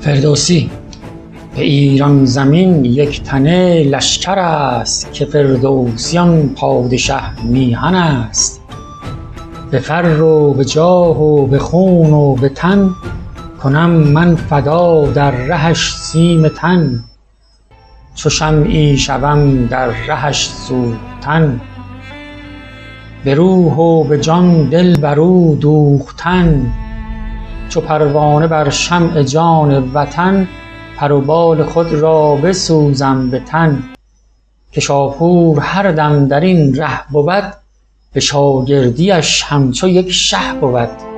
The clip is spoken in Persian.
فردوسی: به ایران زمین یک تنه لشکر است، که فردوسیان پادشه میهن است. به فر و به جاه و به خون و به تن، کنم من فدا در رهش سیم تن. چو شمعی شوم در رهش سوختن، به روح و به جان دل بر او دوختن. چو پروانه بر شمع جان وطن، پر و بال خود را بسوزم به تن. که شاپور هر دم در این ره بود، به شاگردیش همچو یک شه بود.